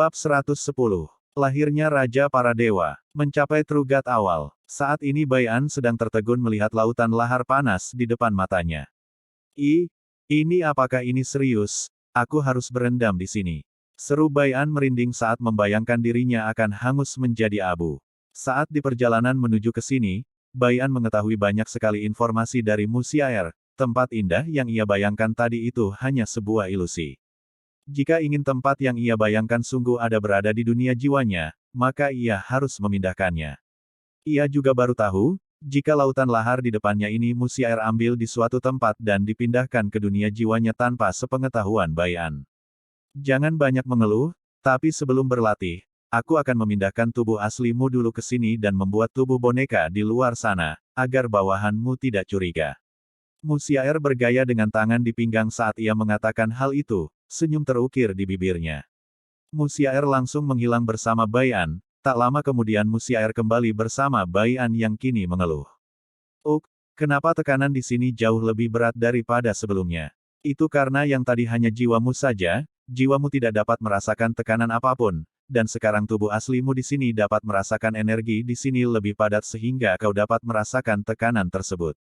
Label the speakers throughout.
Speaker 1: Bab 110. Lahirnya Raja Para Dewa. Mencapai Trugat awal. Saat ini Bayan sedang tertegun melihat lautan lahar panas di depan matanya. Ini apakah ini serius? Aku harus berendam di sini. Seru Bayan merinding saat membayangkan dirinya akan hangus menjadi abu. Saat di perjalanan menuju ke sini, Bayan mengetahui banyak sekali informasi dari Musiaer. Tempat indah yang ia bayangkan tadi itu hanya sebuah ilusi. Jika ingin tempat yang ia bayangkan sungguh ada berada di dunia jiwanya, maka ia harus memindahkannya. Ia juga baru tahu, jika lautan lahar di depannya ini Musiaer ambil di suatu tempat dan dipindahkan ke dunia jiwanya tanpa sepengetahuan Bayan. Jangan banyak mengeluh, tapi sebelum berlatih, aku akan memindahkan tubuh aslimu dulu ke sini dan membuat tubuh boneka di luar sana, agar bawahanmu tidak curiga. Musiaer bergaya dengan tangan di pinggang saat ia mengatakan hal itu, senyum terukir di bibirnya. Musiaer langsung menghilang bersama Bayan, tak lama kemudian Musiaer kembali bersama Bayan yang kini mengeluh. Kenapa tekanan di sini jauh lebih berat daripada sebelumnya? Itu karena yang tadi hanya jiwamu saja, jiwamu tidak dapat merasakan tekanan apapun, dan sekarang tubuh aslimu di sini dapat merasakan energi di sini lebih padat sehingga kau dapat merasakan tekanan tersebut.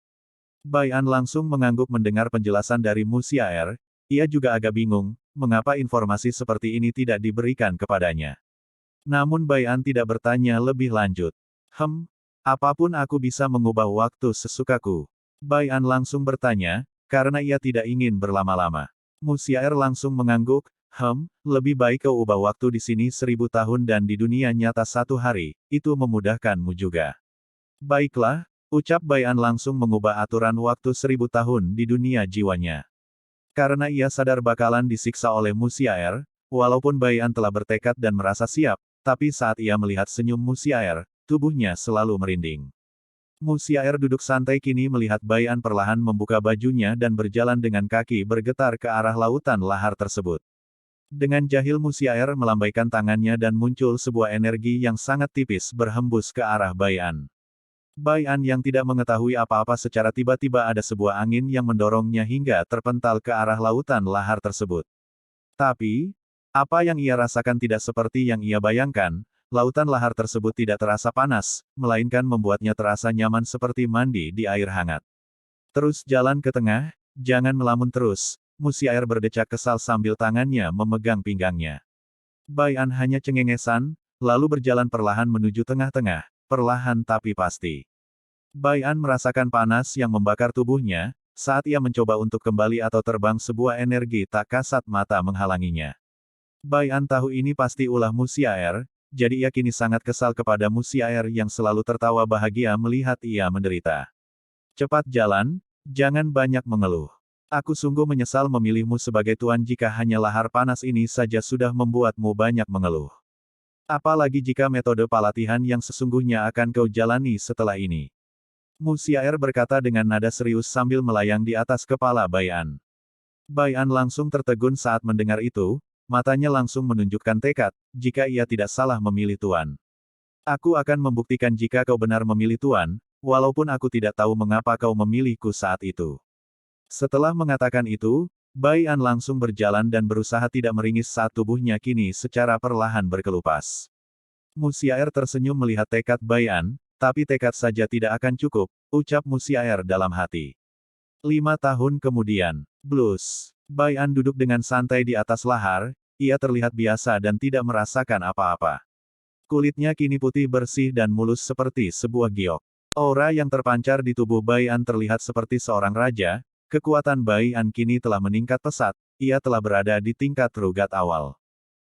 Speaker 1: Bayan langsung mengangguk mendengar penjelasan dari Musiaer, ia juga agak bingung, mengapa informasi seperti ini tidak diberikan kepadanya. Namun Bayan tidak bertanya lebih lanjut. Apapun aku bisa mengubah waktu sesukaku. Bayan langsung bertanya, karena ia tidak ingin berlama-lama. Musiaer langsung mengangguk, lebih baik kau ubah waktu di sini 1000 tahun dan di dunia nyata 1 hari, itu memudahkanmu juga. Baiklah, ucap Bayan langsung mengubah aturan waktu 1000 tahun di dunia jiwanya. Karena ia sadar bakalan disiksa oleh Musiaer, walaupun Bayan telah bertekad dan merasa siap, tapi saat ia melihat senyum Musiaer, tubuhnya selalu merinding. Musiaer duduk santai kini melihat Bayan perlahan membuka bajunya dan berjalan dengan kaki bergetar ke arah lautan lahar tersebut. Dengan jahil Musiaer melambaikan tangannya dan muncul sebuah energi yang sangat tipis berhembus ke arah Bayan. Bayan yang tidak mengetahui apa-apa secara tiba-tiba ada sebuah angin yang mendorongnya hingga terpental ke arah lautan lahar tersebut. Tapi, apa yang ia rasakan tidak seperti yang ia bayangkan, lautan lahar tersebut tidak terasa panas, melainkan membuatnya terasa nyaman seperti mandi di air hangat. Terus jalan ke tengah, jangan melamun terus, Musiaer berdecak kesal sambil tangannya memegang pinggangnya. Bayan hanya cengengesan, lalu berjalan perlahan menuju tengah-tengah, perlahan tapi pasti. Bayan merasakan panas yang membakar tubuhnya, saat ia mencoba untuk kembali atau terbang sebuah energi tak kasat mata menghalanginya. Bayan tahu ini pasti ulah Musiaer, jadi ia kini sangat kesal kepada Musiaer yang selalu tertawa bahagia melihat ia menderita. Cepat jalan, jangan banyak mengeluh. Aku sungguh menyesal memilihmu sebagai tuan jika hanya lahar panas ini saja sudah membuatmu banyak mengeluh. Apalagi jika metode pelatihan yang sesungguhnya akan kau jalani setelah ini. Musiaer berkata dengan nada serius sambil melayang di atas kepala Bayan. Bayan langsung tertegun saat mendengar itu, matanya langsung menunjukkan tekad, jika ia tidak salah memilih tuan. Aku akan membuktikan jika kau benar memilih tuan, walaupun aku tidak tahu mengapa kau memilihku saat itu. Setelah mengatakan itu, Bayan langsung berjalan dan berusaha tidak meringis saat tubuhnya kini secara perlahan berkelupas. Musiaer tersenyum melihat tekad Bayan, tapi tekad saja tidak akan cukup, ucap Musiaer dalam hati. 5 tahun kemudian, blues. Bayan duduk dengan santai di atas lahar, ia terlihat biasa dan tidak merasakan apa-apa. Kulitnya kini putih bersih dan mulus seperti sebuah giok. Aura yang terpancar di tubuh Bayan terlihat seperti seorang raja, kekuatan Bayan kini telah meningkat pesat, ia telah berada di tingkat Trugat awal.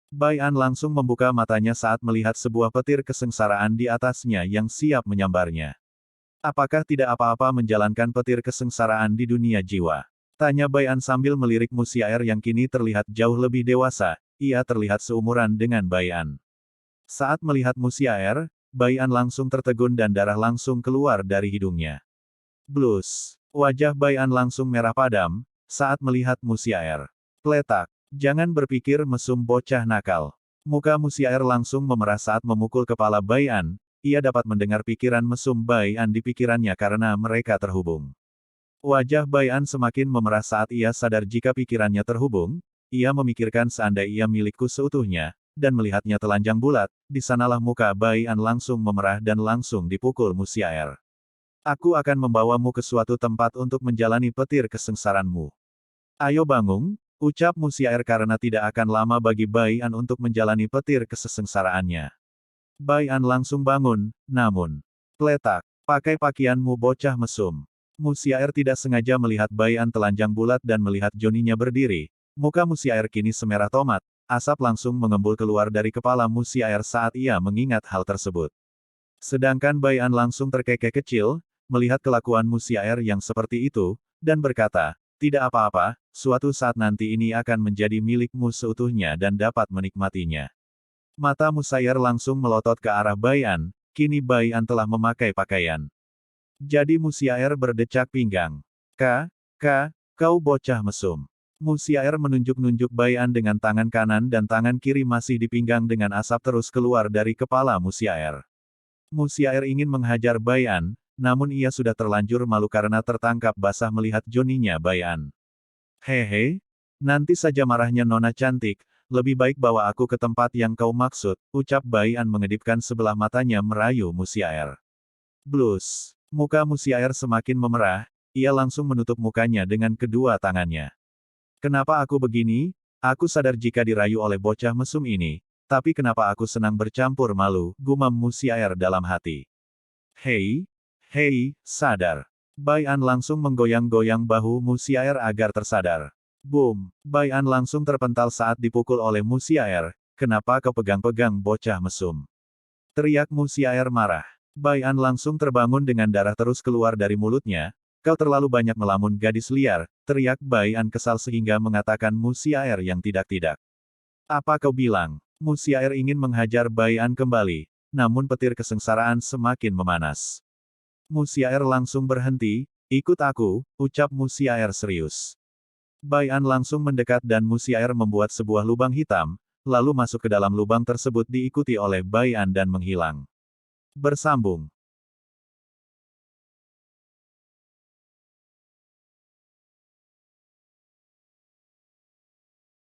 Speaker 1: Bayan langsung membuka matanya saat melihat sebuah petir kesengsaraan di atasnya yang siap menyambarnya. Apakah tidak apa-apa menjalankan petir kesengsaraan di dunia jiwa? Tanya Bayan sambil melirik Musiaer yang kini terlihat jauh lebih dewasa, ia terlihat seumuran dengan Bayan. Saat melihat Musiaer, Bayan langsung tertegun dan darah langsung keluar dari hidungnya. Blues. Wajah Bayan langsung merah padam, saat melihat Musiaer. Pletak. Jangan berpikir mesum bocah nakal. Muka Musiaer langsung memerah saat memukul kepala Bayan, ia dapat mendengar pikiran mesum Bayan di pikirannya karena mereka terhubung. Wajah Bayan semakin memerah saat ia sadar jika pikirannya terhubung, ia memikirkan seandainya ia milikku seutuhnya, dan melihatnya telanjang bulat, di sanalah muka Bai An langsung memerah dan langsung dipukul Musiaer. Aku akan membawamu ke suatu tempat untuk menjalani petir kesengsaranmu. Ayo bangun, ucap Musiaer karena tidak akan lama bagi Bai An untuk menjalani petir kesengsaraannya. Bai An langsung bangun, namun, "Kletak, pakai pakaianmu bocah mesum." Musiaer tidak sengaja melihat Bai An telanjang bulat dan melihat Joninya berdiri. Muka Musiaer kini semerah tomat, asap langsung mengembul keluar dari kepala Musiaer saat ia mengingat hal tersebut. Sedangkan Bai An langsung terkekeh kecil, melihat kelakuan Musiaer yang seperti itu, dan berkata, "Tidak apa-apa, suatu saat nanti ini akan menjadi milikmu seutuhnya dan dapat menikmatinya." Mata Musiaer langsung melotot ke arah Bai An, kini Bai An telah memakai pakaian. Jadi Musiaer berdecak pinggang. Kau bocah mesum." Musiaer menunjuk-nunjuk Bai An dengan tangan kanan dan tangan kiri masih di pinggang dengan asap terus keluar dari kepala Musiaer. Musiaer ingin menghajar Bai An, namun ia sudah terlanjur malu karena tertangkap basah melihat Joninya Bai An. "Hehe, nanti saja marahnya Nona cantik, lebih baik bawa aku ke tempat yang kau maksud," ucap Bai An mengedipkan sebelah matanya merayu Musiaer. Blus. Muka Musiaer semakin memerah, ia langsung menutup mukanya dengan kedua tangannya. "Kenapa aku begini? Aku sadar jika dirayu oleh bocah mesum ini, tapi kenapa aku senang bercampur malu," gumam Musiaer dalam hati. Hei, sadar." Bai An langsung menggoyang-goyang bahu Musiaer agar tersadar. Boom! Bai An langsung terpental saat dipukul oleh Musiaer, "Kenapa kau pegang-pegang bocah mesum?" teriak Musiaer marah. Bai An langsung terbangun dengan darah terus keluar dari mulutnya. "Kau terlalu banyak melamun gadis liar," teriak Bai An kesal sehingga mengatakan Musiaer yang tidak-tidak. "Apa kau bilang?" Musiaer ingin menghajar Bai An kembali, namun petir kesengsaraan semakin memanas. Musiaer langsung berhenti, "Ikut aku," ucap Musiaer serius. Bai An langsung mendekat dan Musiaer membuat sebuah lubang hitam, lalu masuk ke dalam lubang tersebut diikuti oleh Bai An dan menghilang. Bersambung.